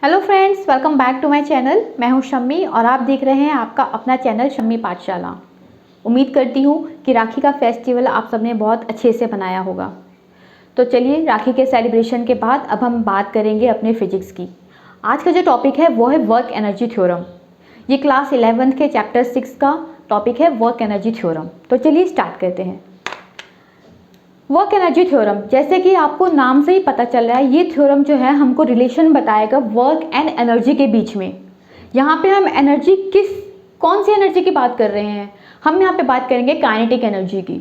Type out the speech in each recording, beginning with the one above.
Hello friends, welcome back to my channel. मैं हूं शम्मी और आप देख रहे हैं आपका अपना चैनल शम्मी पाठशाला। उम्मीद करती हूं कि राखी का फेस्टिवल आप सबने बहुत अच्छे से मनाया होगा। तो चलिए, राखी के सेलिब्रेशन के बाद अब हम बात करेंगे अपने फिजिक्स की। आज का जो टॉपिक है वो है वर्क एनर्जी थ्योरम। ये क्लास 11th के चैप्टर 6 का टॉपिक है वर्क एनर्जी थ्योरम। तो चलिए स्टार्ट करते हैं। वर्क एनर्जी थ्योरम, जैसे कि आपको नाम से ही पता चल रहा है, ये थ्योरम जो है हमको रिलेशन बताएगा वर्क एंड एनर्जी के बीच में। यहाँ पे हम एनर्जी कौन सी एनर्जी की बात कर रहे हैं? हम यहाँ पे बात करेंगे काइनेटिक एनर्जी की।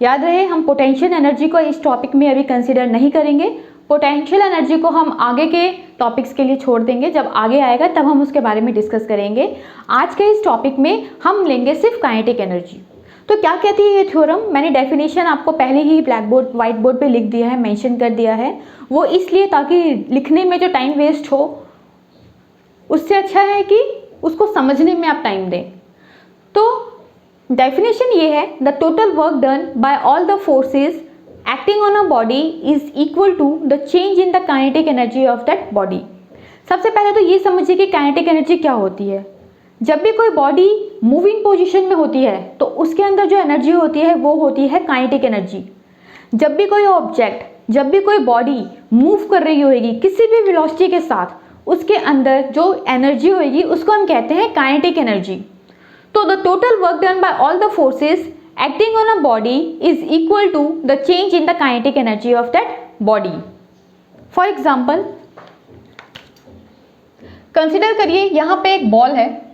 याद रहे, हम पोटेंशियल एनर्जी को इस टॉपिक में अभी कंसिडर नहीं करेंगे। पोटेंशियल एनर्जी को हम आगे के टॉपिक्स के लिए छोड़ देंगे, जब आगे आएगा तब हम उसके बारे में डिस्कस करेंगे। आज के इस टॉपिक में हम लेंगे सिर्फ काइनेटिक एनर्जी। तो क्या कहती है ये थ्योरम? मैंने डेफिनेशन आपको पहले ही व्हाइट बोर्ड पे लिख दिया है, मेंशन कर दिया है। वो इसलिए ताकि लिखने में जो टाइम वेस्ट हो, उससे अच्छा है कि उसको समझने में आप टाइम दें। तो डेफिनेशन ये है, the total work done by all the forces acting on a body is equal to the change in the kinetic energy of that body. सबसे पहले तो ये समझिए कि काइनेटिक एनर्जी क्या होती है। जब भी कोई बॉडी मूविंग पोजीशन में होती है तो उसके अंदर जो एनर्जी होती है वो होती है काइनेटिक एनर्जी। जब भी कोई ऑब्जेक्ट, जब भी कोई बॉडी मूव कर रही होगी किसी भी वेलोसिटी के साथ, उसके अंदर जो एनर्जी होगी उसको हम कहते हैं काइनेटिक एनर्जी। तो the total work done by all the forces acting on a body is equal to the change in the kinetic energy of that body. For example, consider करिए यहाँ पे एक बॉल है,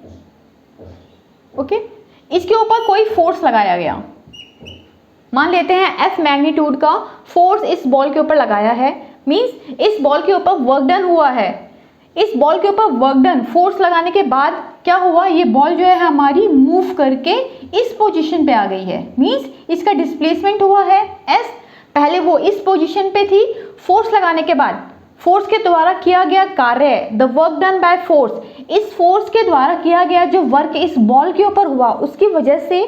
ओके। इसके ऊपर कोई force लगाया गया, मान लेते हैं F मैग्नीट्यूड का फोर्स इस बॉल के ऊपर लगाया है। मींस इस बॉल के ऊपर वर्क डन हुआ है। इस बॉल के ऊपर वर्क डन, फोर्स लगाने के बाद क्या हुआ, ये बॉल जो है हमारी मूव करके इस पोजीशन पे आ गई है। मींस इसका डिस्प्लेसमेंट हुआ है S। पहले वो इस पोजीशन पे थी, फोर्स लगाने के बाद फोर्स के द्वारा किया गया कार्य, the work done by force, इस फोर्स के द्वारा किया गया जो वर्क इस बॉल के ऊपर हुआ, उसकी वजह से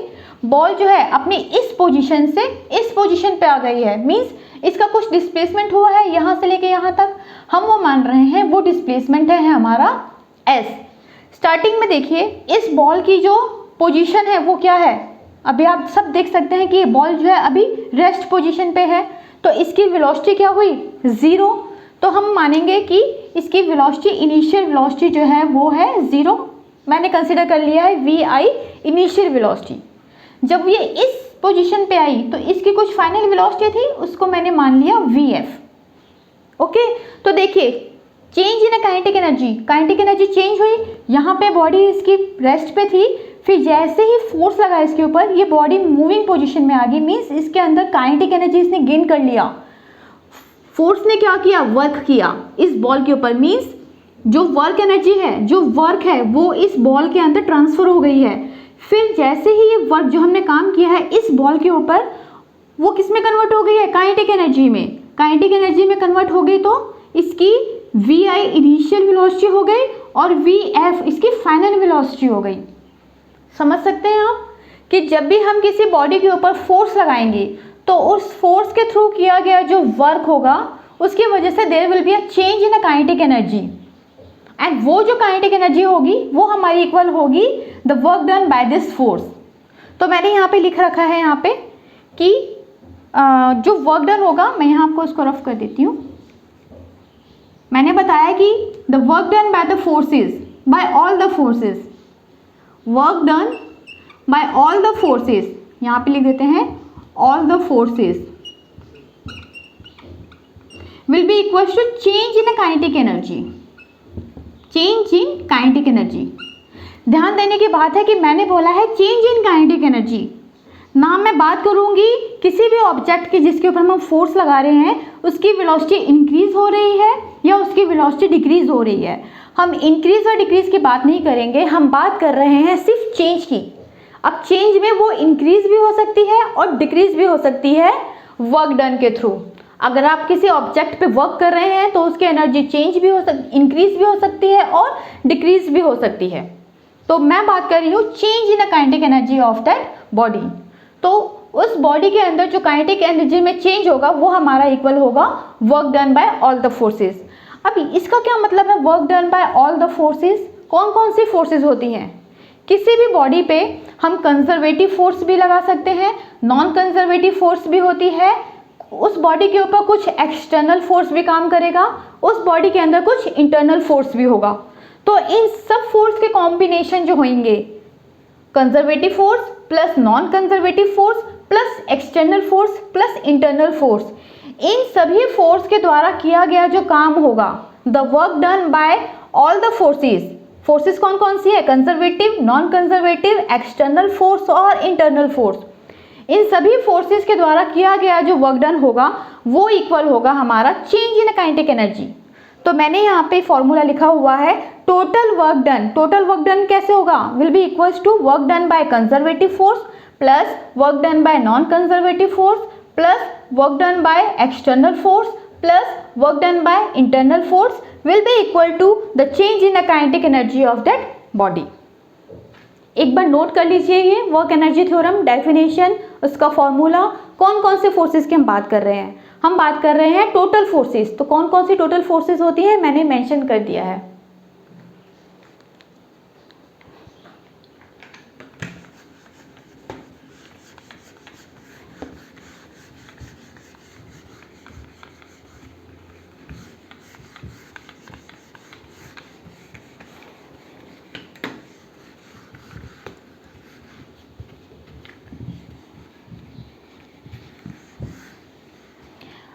बॉल जो है अपनी इस पोजीशन से इस पोजीशन पे आ गई है। मींस इसका कुछ डिस्प्लेसमेंट हुआ है, यहाँ से लेके यहाँ तक हम वो मान रहे हैं, वो डिस्प्लेसमेंट है हमारा S। स्टार्टिंग में देखिए, इस बॉल की जो पोजीशन है वो क्या है, अभी आप सब देख सकते हैं कि ये बॉल जो है अभी रेस्ट पोजीशन पे है। तो इसकी वेलोसिटी क्या हुई, 0। तो हम मानेंगे कि इसकी वेलोसिटी, इनिशियल वेलोसिटी जो है वो है 0। मैंने कंसिडर कर लिया है VI इनिशियल वेलोसिटी। जब ये इस पोजीशन पे आई तो इसकी कुछ फाइनल वेलोसिटी थी, उसको मैंने मान लिया VF। ओके, तो देखिए change in kinetic energy, kinetic energy change हुई। यहाँ पे बॉडी इसकी रेस्ट पे थी, फिर जैसे ही फोर्स लगा इसके ऊपर, ये बॉडी मूविंग पोजीशन में आ गई। मीन्स इसके अंदर काइनेटिक एनर्जी इसने गेन कर लिया। फोर्स ने क्या किया, वर्क किया इस बॉल के ऊपर। मींस जो वर्क एनर्जी है, जो वर्क है वो इस बॉल के अंदर ट्रांसफर हो गई है। फिर जैसे ही ये वर्क जो हमने काम किया है इस बॉल के ऊपर, वो किस में कन्वर्ट हो गई है, काइनेटिक एनर्जी में। काइनेटिक एनर्जी में कन्वर्ट हो गई तो इसकी VI इनिशियल वेलोसिटी हो गई और VF इसकी फाइनल वेलोसिटी हो गई। समझ सकते हैं आप कि जब भी हम किसी बॉडी के ऊपर फोर्स लगाएंगे तो उस फोर्स के थ्रू किया गया जो वर्क होगा उसकी वजह से there will be a change in a kinetic energy. And वो जो काइनेटिक एनर्जी होगी वो हमारी इक्वल होगी the work done by this force. तो मैंने यहाँ पे लिख रखा है यहाँ पे कि जो वर्क डन होगा, मैं यहाँ आपको इसको रफ कर देती हूँ। मैंने बताया कि the work done by the forces, by all the forces, work done by all the forces, यहाँ पे लिख देते हैं all the forces will be equal to change in the kinetic energy, change in kinetic energy। ध्यान देने की बात है कि मैंने बोला है चेंज इन काइनेटिक एनर्जी। ना मैं बात करूंगी किसी भी ऑब्जेक्ट की जिसके ऊपर हम फोर्स लगा रहे हैं उसकी वेलोसिटी इंक्रीज हो रही है या उसकी वेलोसिटी डिक्रीज हो रही है। हम इंक्रीज और डिक्रीज की बात नहीं करेंगे, हम बात कर रहे हैं सिर्फ चेंज की। अब चेंज में वो इंक्रीज भी हो सकती है और डिक्रीज भी हो सकती है वर्क डन के थ्रू। अगर आप किसी ऑब्जेक्ट पे वर्क कर रहे हैं तो उसकी एनर्जी चेंज भी हो सकती, इंक्रीज भी हो सकती है और डिक्रीज भी हो सकती है। तो मैं बात कर रही हूँ change in the kinetic energy of that body. तो उस बॉडी के अंदर जो काइनेटिक एनर्जी में चेंज होगा वो हमारा इक्वल होगा work done by all the forces. अभी इसका क्या मतलब है, work done by all the forces? कौन कौन सी फोर्सेस होती हैं? किसी भी बॉडी पे हम कंजर्वेटिव फोर्स भी लगा सकते हैं, नॉन कंजर्वेटिव फोर्स भी होती है। उस बॉडी के ऊपर कुछ एक्सटर्नल फोर्स भी काम करेगा, उस बॉडी के अंदर कुछ इंटरनल फोर्स भी होगा। तो इन सब फोर्स के कॉम्बिनेशन जो होंगे, conservative force plus non conservative force plus external force plus internal force, इन सभी फोर्स के द्वारा किया गया जो काम होगा, the work done by all the forces. Forces कौन कौन सी है? Conservative, non conservative, external force और इंटरनल फोर्स। इन सभी फोर्सेस के द्वारा किया गया जो वर्क डन होगा वो इक्वल होगा हमारा चेंज इन काइनेटिक एनर्जी। तो मैंने यहाँ पे फॉर्मूला लिखा हुआ है total work done. Total work done कैसे होगा? Will be equals to work done by conservative force plus work done by non conservative force plus work done by external force plus work done by internal force will be equal to the change in the kinetic energy of that body। एक बार note कर लीजिए ये work energy theorem, definition, उसका formula. कौन कौन से forces की हम बात कर रहे हैं? हम बात कर रहे हैं टोटल फोर्सेस। तो कौन कौन सी टोटल फोर्सेस होती हैं मैंने मेंशन कर दिया है।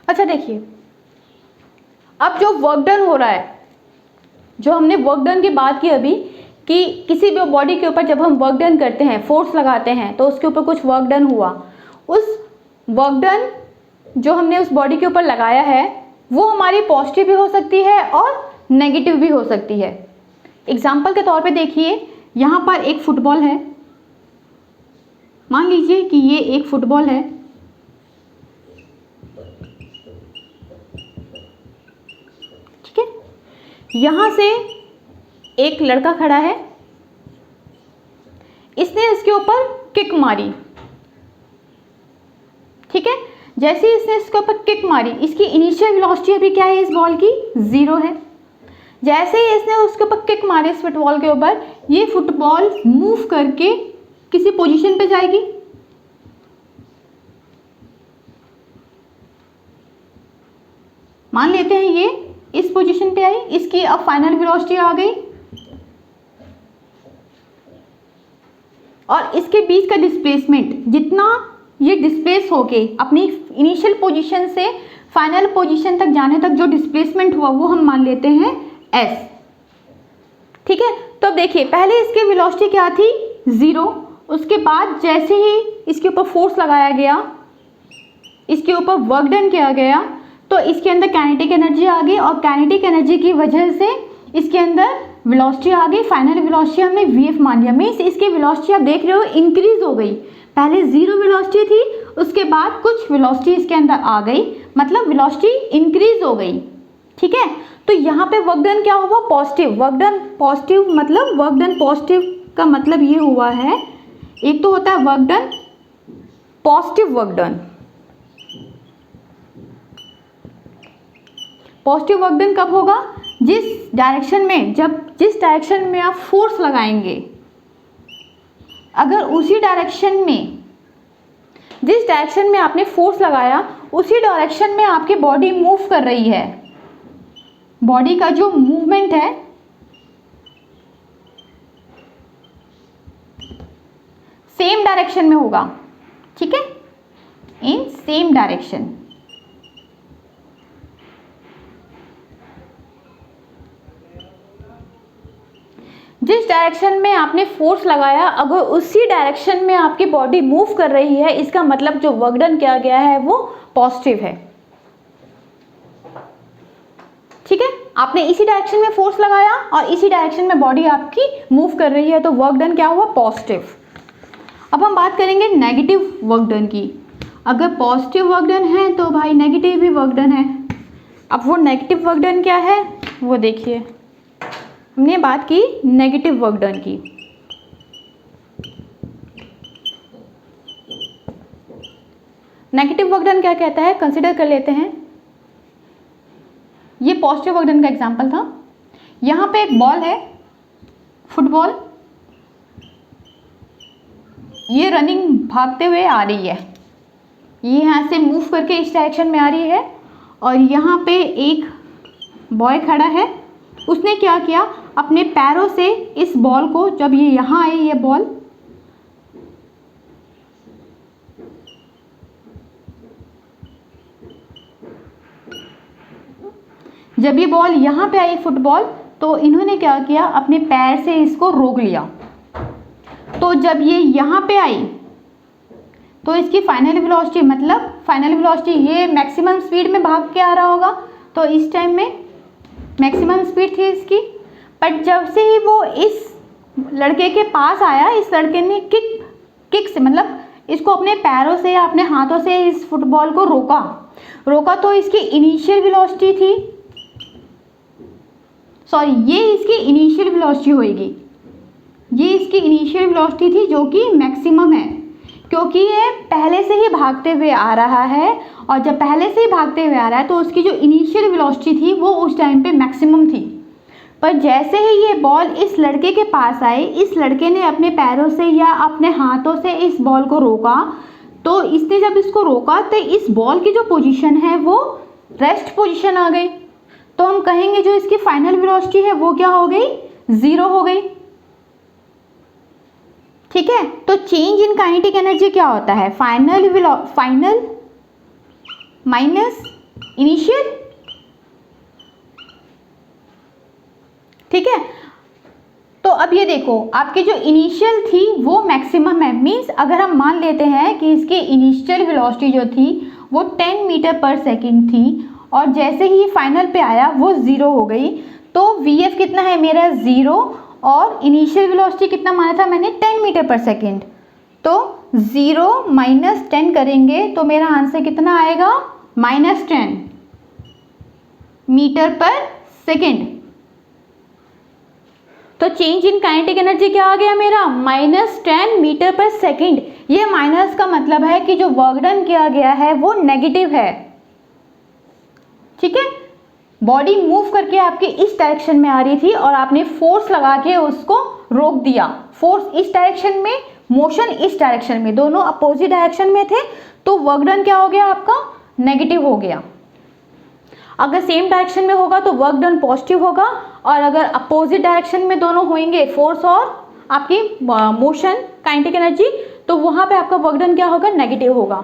अच्छा देखिए, अब जो वर्क डन हो रहा है, जो हमने वर्क डन की बात की अभी, कि किसी भी बॉडी के ऊपर जब हम वर्क डन करते हैं, फोर्स लगाते हैं, तो उसके ऊपर कुछ वर्क डन हुआ। उस वर्क डन जो हमने उस बॉडी के ऊपर लगाया है वो हमारी पॉजिटिव भी हो सकती है और नेगेटिव भी हो सकती है। एग्जाम्पल के तौर पे देखिए, यहाँ पर एक फुटबॉल है। मान लीजिए कि ये एक फुटबॉल है, यहां से एक लड़का खड़ा है, इसने इसके ऊपर किक मारी। ठीक है, जैसे ही इसने इसके ऊपर किक मारी, इसकी इनिशियल वेलोसिटी अभी क्या है इस बॉल की? 0 है। जैसे ही इसने उसके ऊपर किक मारी इस फुटबॉल के ऊपर, ये फुटबॉल मूव करके किसी पोजीशन पे जाएगी। मान लेते हैं ये इस पोजीशन पे आई, इसकी अब फाइनल वेलोसिटी आ गई और इसके बीच का डिस्प्लेसमेंट, जितना ये डिस्प्लेस होके अपनी इनिशियल पोजीशन से फाइनल पोजीशन तक जाने तक जो डिस्प्लेसमेंट हुआ वो हम मान लेते हैं s। ठीक है, तो अब देखिए, पहले इसकी वेलोसिटी क्या थी? 0। उसके बाद जैसे ही इसके ऊपर फोर्स लगाया गया, इसके ऊपर वर्क डन किया गया, तो इसके अंदर काइनेटिक एनर्जी आ गई और काइनेटिक एनर्जी की वजह से इसके अंदर वेलोसिटी आ गई। फाइनल वेलोसिटी हमने vf मान लिया। मीन्स इसकी वेलोसिटी आप देख रहे हो इंक्रीज हो गई। पहले 0 वेलोसिटी थी, उसके बाद कुछ वेलोसिटी इसके अंदर आ गई, मतलब वेलोसिटी इंक्रीज हो गई। ठीक है, तो यहाँ पे वर्क डन क्या हुआ? पॉजिटिव। वर्क डन पॉजिटिव मतलब वर्क डन पॉजिटिव का मतलब ये हुआ है, एक तो होता है work done positive work done. Positive work done कब होगा? जिस डायरेक्शन में, जिस डायरेक्शन में आप फोर्स लगाएंगे, अगर उसी डायरेक्शन में, जिस डायरेक्शन में आपने फोर्स लगाया उसी डायरेक्शन में आपकी बॉडी मूव कर रही है, बॉडी का जो मूवमेंट है सेम डायरेक्शन में होगा। ठीक है, इन सेम डायरेक्शन। जिस डायरेक्शन में आपने फोर्स लगाया, अगर उसी डायरेक्शन में आपकी बॉडी मूव कर रही है, इसका मतलब जो वर्क डन किया गया है वो पॉजिटिव है। ठीक है, आपने इसी डायरेक्शन में फोर्स लगाया और इसी डायरेक्शन में बॉडी आपकी मूव कर रही है, तो वर्क डन क्या हुआ? पॉजिटिव। अब हम बात करेंगे नेगेटिव वर्क डन की। अगर पॉजिटिव वर्क डन है तो भाई नेगेटिव भी वर्क डन है। अब वो नेगेटिव वर्क डन क्या है वो देखिए, हमने बात की नेगेटिव वर्क डन की। नेगेटिव वर्क डन क्या कहता है, कंसिडर कर लेते हैं। ये पॉजिटिव वर्क डन का एग्जाम्पल था। यहाँ पे एक बॉल है, फुटबॉल, ये रनिंग भागते हुए आ रही है, ये यहाँ से मूव करके इस डायरेक्शन में आ रही है, और यहाँ पे एक बॉय खड़ा है, उसने क्या किया, अपने पैरों से इस बॉल को, जब ये यहाँ आई ये बॉल, जब ये बॉल यहाँ पे आई फुटबॉल, तो इन्होंने क्या किया, अपने पैर से इसको रोक लिया। तो जब ये यहाँ पे आई तो इसकी फाइनल वेलोसिटी, मतलब फाइनल वेलोसिटी, ये मैक्सिमम स्पीड में भाग के आ रहा होगा, तो इस टाइम में मैक्सिमम स्पीड थी इसकी। बट जब से ही वो इस लड़के के पास आया, इस लड़के ने किक से, मतलब इसको अपने पैरों से या अपने हाथों से इस फुटबॉल को रोका, तो इसकी इनिशियल वेलोसिटी थी, सॉरी ये इसकी इनिशियल वेलोसिटी होगी, ये इसकी इनिशियल वेलोसिटी थी जो कि मैक्सिमम है, क्योंकि ये पहले से ही भागते हुए आ रहा है, और जब पहले से ही भागते हुए आ रहा है तो उसकी जो इनिशियल वेलोसिटी थी वो उस टाइम पे मैक्सिमम थी। पर जैसे ही ये बॉल इस लड़के के पास आई, इस लड़के ने अपने पैरों से या अपने हाथों से इस बॉल को रोका, तो इसने जब इसको रोका तो इस बॉल की जो पोजीशन है वो रेस्ट पोजीशन आ गई, तो हम कहेंगे जो इसकी फाइनल वेलोसिटी है वो क्या हो गई, 0 हो गई। ठीक है, तो चेंज इन काइनेटिक एनर्जी क्या होता है, फाइनल माइनस इनिशियल। ठीक है, तो अब ये देखो, आपकी जो इनिशियल थी वो मैक्सिमम है, मींस अगर हम मान लेते हैं कि इसकी इनिशियल वेलोसिटी जो थी वो 10 मीटर पर सेकेंड थी, और जैसे ही फाइनल पे आया वो 0 हो गई, तो VF कितना है मेरा 0, और इनिशियल वेलोसिटी कितना माना था मैंने 10 मीटर पर सेकेंड, तो 0 माइनस 10 करेंगे तो मेरा आंसर कितना आएगा, -10 मीटर पर सेकेंड। तो चेंज इन काइनेटिक एनर्जी क्या आ गया मेरा, -10 मीटर पर सेकेंड। ये माइनस का मतलब है कि जो वर्क डन किया गया है वो नेगेटिव है। ठीक है, बॉडी मूव करके आपके इस डायरेक्शन में आ रही थी और आपने फोर्स लगा के उसको रोक दिया, फोर्स इस डायरेक्शन में, मोशन इस डायरेक्शन में, दोनों अपोजिट डायरेक्शन में थे, तो वर्क डन क्या हो गया आपका, नेगेटिव हो गया। अगर सेम डायरेक्शन में होगा तो वर्क डन पॉजिटिव होगा, और अगर अपोजिट डायरेक्शन में दोनों होंगे, फोर्स और आपकी मोशन काइनेटिक एनर्जी, तो वहां पे आपका वर्क डन क्या होगा, नेगेटिव होगा।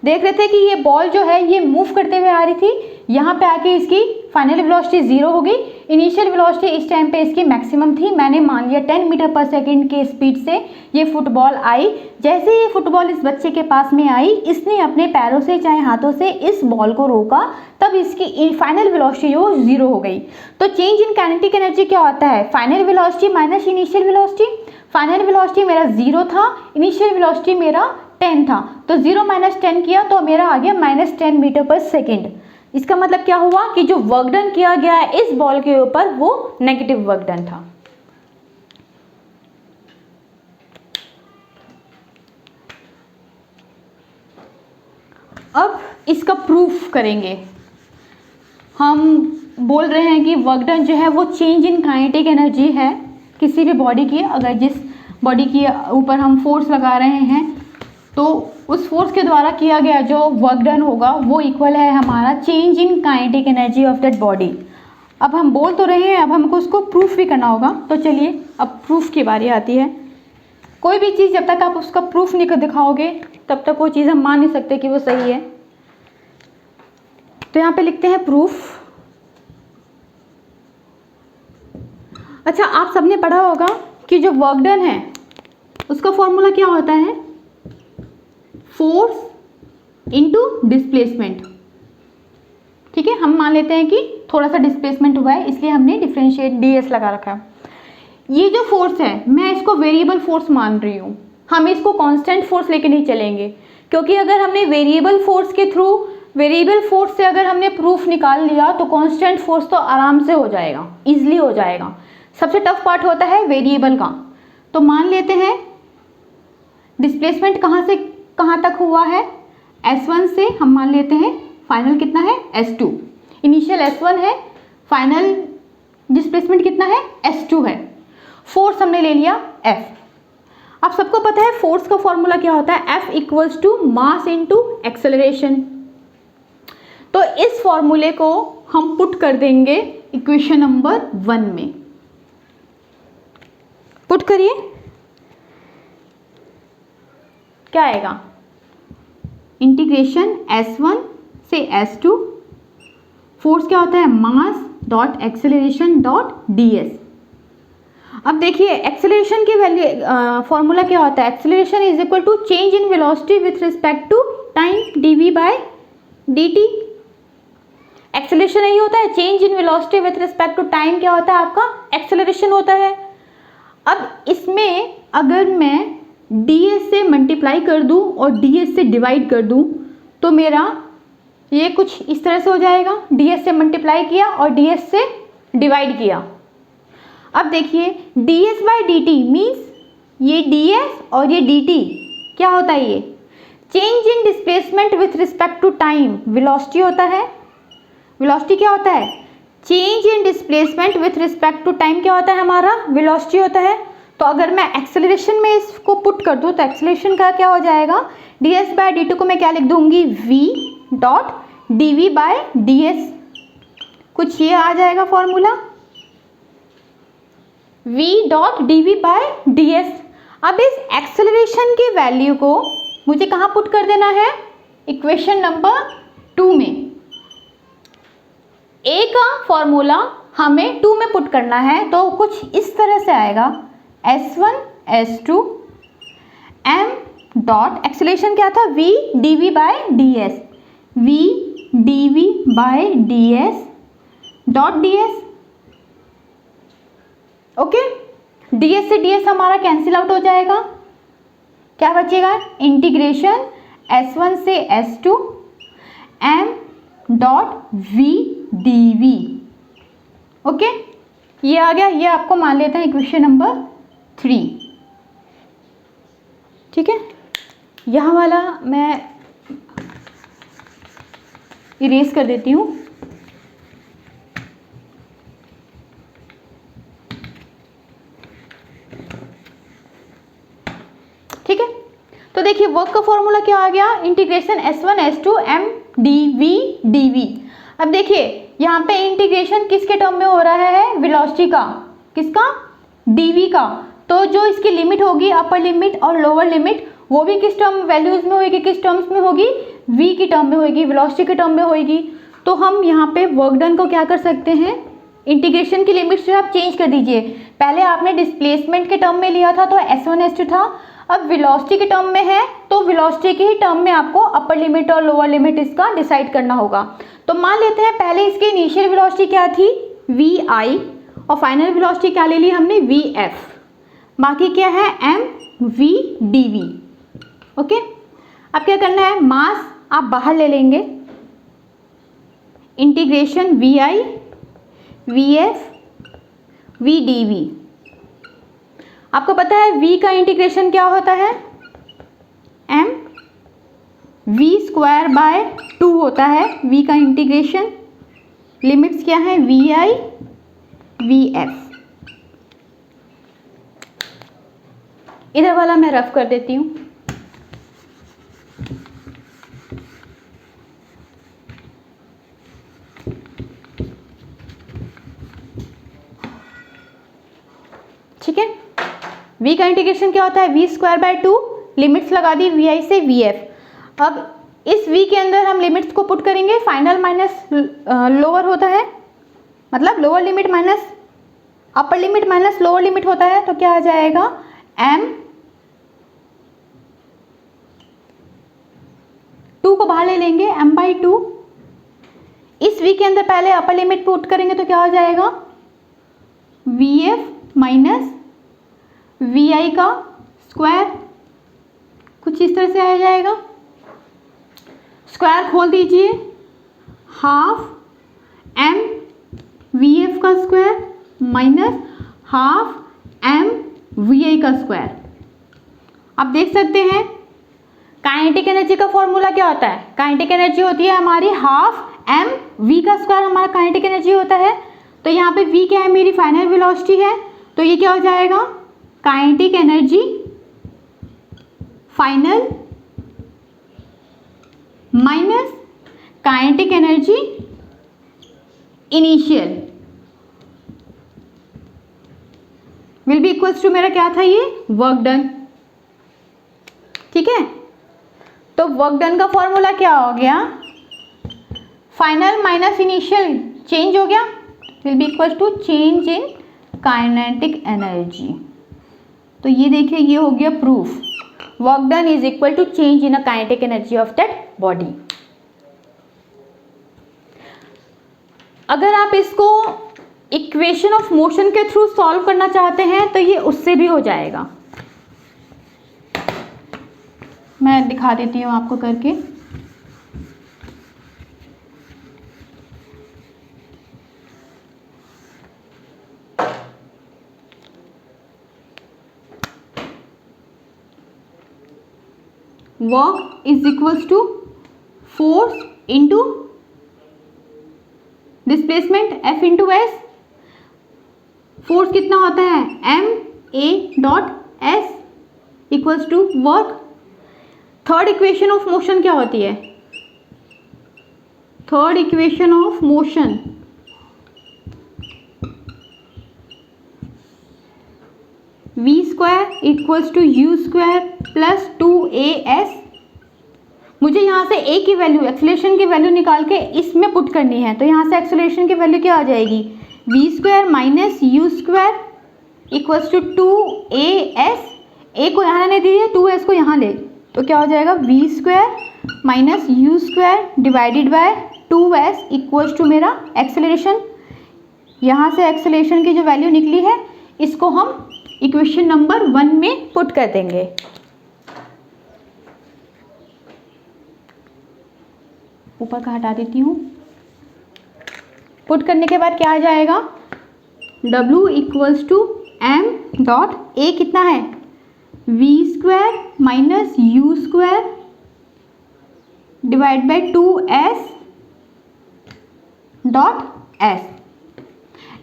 देख रहे थे कि ये बॉल जो है ये मूव करते हुए आ रही थी, यहाँ पे आके इसकी फाइनल वेलोसिटी 0 हो गई, इनिशियल वेलोसिटी इस टाइम पे इसकी मैक्सिमम थी, मैंने मान लिया 10 मीटर पर सेकेंड के स्पीड से ये फुटबॉल आई। जैसे ये फुटबॉल इस बच्चे के पास में आई, इसने अपने पैरों से चाहे हाथों से इस बॉल को रोका, तब इसकी फाइनल वेलोसिटी जो 0 हो गई। तो चेंज इन काइनेटिक एनर्जी क्या होता है, final velocity minus initial velocity. Final velocity मेरा 0 था, इनिशियल वेलोसिटी मेरा 10 था, तो 0 माइनस 10 किया तो मेरा आ गया -10 मीटर पर सेकेंड। इसका मतलब क्या हुआ कि जो वर्क डन किया गया है इस बॉल के ऊपर वो नेगेटिव वर्क डन था। अब इसका प्रूफ करेंगे। हम बोल रहे हैं कि वर्क डन जो है वो चेंज इन काइनेटिक एनर्जी है किसी भी बॉडी की। अगर जिस बॉडी के ऊपर हम फोर्स लगा रहे हैं तो उस फोर्स के द्वारा किया गया जो वर्क डन होगा वो इक्वल है हमारा change in kinetic energy of that body. अब हम बोल तो रहे हैं, अब हमको उसको प्रूफ भी करना होगा, तो चलिए अब प्रूफ की बारी आती है। कोई भी चीज़ जब तक आप उसका प्रूफ नहीं कर दिखाओगे तब तक वो चीज़ हम मान नहीं सकते कि वो सही है। तो यहाँ पे लिखते हैं प्रूफ। अच्छा, आप सबने पढ़ा होगा कि जो वर्क डन है उसका फॉर्मूला क्या होता है, फोर्स इनटू डिस्प्लेसमेंट। ठीक है, हम मान लेते हैं कि थोड़ा सा डिस्प्लेसमेंट हुआ है इसलिए हमने डिफरेंशिएट ds लगा रखा है। ये जो फोर्स है मैं इसको वेरिएबल फोर्स मान रही हूँ, हम इसको कांस्टेंट फोर्स लेके नहीं चलेंगे, क्योंकि अगर हमने वेरिएबल फोर्स के थ्रू, वेरिएबल फोर्स से अगर हमने प्रूफ निकाल लिया तो कांस्टेंट फोर्स तो आराम से हो जाएगा, इजीली हो जाएगा। सबसे टफ पार्ट होता है वेरिएबल का। तो मान लेते हैं डिस्प्लेसमेंट कहाँ से कहाँ तक हुआ है, S1 से हम मान लेते हैं फाइनल कितना है S2, इनिशियल S1 है, फाइनल डिस्प्लेसमेंट कितना है, S2 है। फोर्स हमने ले लिया F। अब सबको पता है फोर्स का फॉर्मूला क्या होता है, F equals to mass into acceleration. तो इस फॉर्मूले को हम पुट कर देंगे इक्वेशन नंबर 1 में। पुट करिए, क्या आएगा, इंटीग्रेशन S1 से S2, फोर्स क्या होता है, मास डॉट एक्सेलरेशन डॉट ds। अब देखिए एक्सेलरेशन की वैल्यू फॉर्मूला क्या होता है, acceleration is equal to change in velocity with respect to time dv by dt। Acceleration यही होता है, change in velocity with respect to time क्या होता है आपका, एक्सेलरेशन होता है। अब इसमें अगर मैं ds से मल्टीप्लाई कर दूं और ds से डिवाइड कर दूं तो मेरा ये कुछ इस तरह से हो जाएगा, ds से मल्टीप्लाई किया और ds से डिवाइड किया। अब देखिए ds बाई dt मीन्स ये ds और ये dt क्या होता है, ये change in displacement with respect to time, velocity होता है। वेलोसिटी क्या होता है, change in displacement with respect to time क्या होता है हमारा, वेलोसिटी होता है। तो अगर मैं एक्सेलरेशन में इसको पुट कर दूं तो एक्सेलरेशन का क्या हो जाएगा, ds बाय dt को मैं क्या लिख दूंगी, v dot dv by ds। कुछ ये आ जाएगा formula, v dot dv by ds। अब इस एक्सेलरेशन की वैल्यू को मुझे कहाँ पुट कर देना है, इक्वेशन नंबर 2 में। a का फॉर्मूला हमें 2 में पुट करना है, तो कुछ इस तरह से आएगा, S1 S2 m dot acceleration क्या था, v dv by ds, v dv by ds dot ds। Okay, ds से ds हमारा कैंसिल आउट हो जाएगा, क्या बचेगा, इंटीग्रेशन S1 से S2 m dot v dv। Okay, ये आ गया, ये आपको मान लेते हैं इक्वेशन नंबर 3। ठीक है, यहाँ वाला मैं इरेज कर देती हूँ। ठीक है, तो देखिए वर्क का फॉर्मूला क्या आ गया, integration S1 S2 m dv dv। अब देखिए यहाँ पे इंटीग्रेशन किसके टर्म में हो रहा है, वेलोसिटी का, किसका, dv का। तो जो इसकी लिमिट होगी, अपर लिमिट और लोअर लिमिट, वो भी किस टर्म वैल्यूज में होगी, किस टर्म्स में होगी, v की टर्म में होगी, वेलोसिटी के टर्म में होगी। तो हम यहाँ पे वर्क डन को क्या कर सकते हैं, इंटीग्रेशन की लिमिट्स जो आप चेंज कर दीजिए। पहले आपने डिस्प्लेसमेंट के टर्म में लिया था तो S1 S2 था, अब वेलोसिटी के टर्म में है तो वेलोसिटी के ही टर्म में आपको अपर लिमिट और लोअर लिमिट इसका डिसाइड करना होगा। तो मान लेते हैं पहले इसकी इनिशियल वेलोसिटी क्या थी, vi, और फाइनल वेलोसिटी क्या ले ली हमने, vf, बाकी क्या है mv dv। ओके, अब क्या करना है, मास आप बाहर ले लेंगे, integration vi vf v dv। आपको पता है v का इंटीग्रेशन क्या होता है, m v स्क्वायर बाय 2 होता है v का इंटीग्रेशन। लिमिट्स क्या है, vi vf। इधर वाला मैं रफ कर देती हूँ। ठीक है, v का इंटीग्रेशन क्या होता है, v स्क्वायर बाय 2, लिमिट्स लगा दी vi से vf। अब इस v के अंदर हम लिमिट्स को पुट करेंगे, फाइनल माइनस लोअर होता है, मतलब lower limit minus upper limit minus lower limit होता है, तो क्या आ जाएगा, m 2 को बाहर ले लेंगे, m बाई 2। इस v के अंदर पहले अपर लिमिट पुट करेंगे तो क्या हो जाएगा, vf माइनस vi का स्क्वायर, कुछ इस तरह से आ जाएगा। स्क्वायर खोल दीजिए, हाफ m vf का square minus half m vi का स्क्वायर। आप देख सकते हैं काइनेटिक एनर्जी का फॉर्मूला क्या होता है, काइनेटिक एनर्जी होती है हमारी हाफ m v का स्क्वायर, हमारा काइनेटिक एनर्जी होता है। तो यहाँ पे v क्या है, मेरी फाइनल वेलोसिटी है, तो ये क्या हो जाएगा, kinetic energy final minus kinetic energy initial will be equals to मेरा क्या था, ये वर्क डन। ठीक है, तो वर्क डन का फॉर्मूला क्या हो गया, फाइनल माइनस इनिशियल चेंज हो गया, will be equal to change in kinetic energy. तो ये देखिए, ये हो गया proof, work done is equal to change in a kinetic energy of that body. अगर आप इसको इक्वेशन ऑफ मोशन के थ्रू सॉल्व करना चाहते हैं तो ये उससे भी हो जाएगा। मैं दिखा देती हूँ आपको करके। Work is equals to force into displacement F into s. Force कितना होता है, ma डॉट s equals to work. Third equation of motion क्या होती है, third equation of motion v square equals to u square plus 2as। मुझे यहाँ से a की वैल्यू, एक्सेलरेशन की वैल्यू निकाल के इसमें पुट करनी है, तो यहाँ से एक्सेलरेशन की वैल्यू क्या आ जाएगी, v square minus u square equals to 2as। a को यहाँ नहीं दीजिए, 2s को यहाँ ले, तो क्या हो जाएगा, v square minus u square divided by 2s equals to मेरा एक्सेलरेशन। यहाँ से एक्सेलरेशन की जो वैल्यू निकली है इसको हम इक्वेशन नंबर 1 में पुट कर देंगे। ऊपर का हटा देती हूँ। पुट करने के बाद क्या आ जाएगा, W equals to m dot a कितना है, v square minus u square divide by 2s dot s।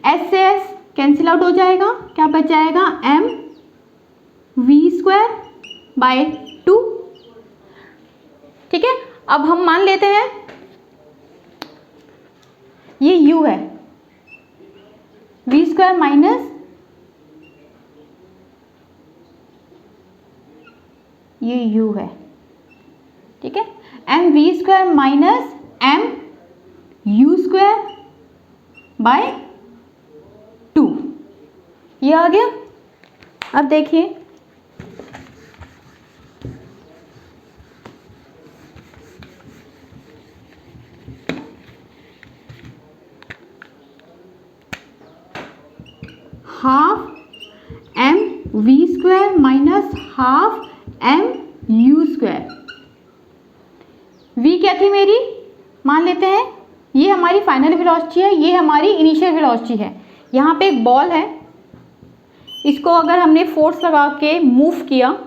s से s कैंसिल आउट हो जाएगा, क्या बच जाएगा, m v स्क्वायर बाय 2। ठीक है, अब हम मान लेते हैं ये u है, v स्क्वायर माइनस ये u है। ठीक है, m v square minus m u square by 2, ये आ गया। अब देखिए, half m v square minus half m u square. v क्या थी मेरी, मान लेते हैं ये हमारी फाइनल वेलोसिटी है, ये हमारी इनिशियल वेलोसिटी है। यहाँ पे एक बॉल है, इसको अगर हमने फोर्स लगा के मूव किया,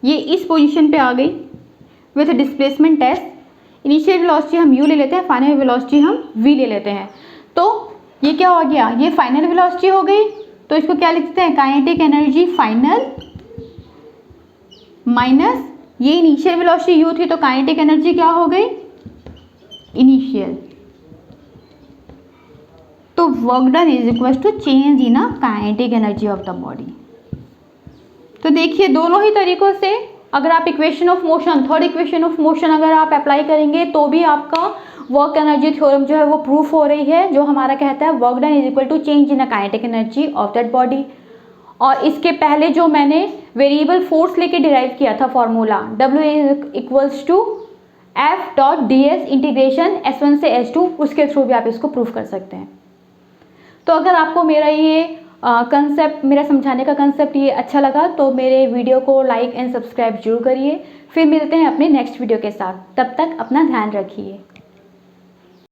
ये इस पोजीशन पे आ गई with displacement s। Initial velocity हम u ले लेते हैं, फाइनल वेलोसिटी हम v ले लेते हैं। तो ये क्या हो गया, ये फाइनल वेलोसिटी हो गई, तो इसको क्या लिखते हैं, काइनेटिक एनर्जी फाइनल माइनस ये इनिशियल वेलोसिटी u थी, तो काइनेटिक एनर्जी क्या हो गई, इनिशियल। तो work done is equal to change in a kinetic energy of the body. तो देखिए, दोनों ही तरीकों से अगर आप equation of motion, third equation of motion अगर आप अप्लाई करेंगे तो भी आपका वर्क एनर्जी थ्योरम जो है वो प्रूफ हो रही है, जो हमारा कहता है work done is equal to change in a kinetic energy of that body. और इसके पहले जो मैंने वेरिएबल फोर्स लेके डिराइव किया था formula, W equals to F dot ds integration S1 से S2, उसके थ्रू भी आप इसको प्रूफ कर सकते हैं। तो अगर आपको मेरा ये कंसेप्ट, मेरा समझाने का कंसेप्ट ये अच्छा लगा तो मेरे वीडियो को लाइक एंड सब्सक्राइब जरूर करिए। फिर मिलते हैं अपने नेक्स्ट वीडियो के साथ, तब तक अपना ध्यान रखिए।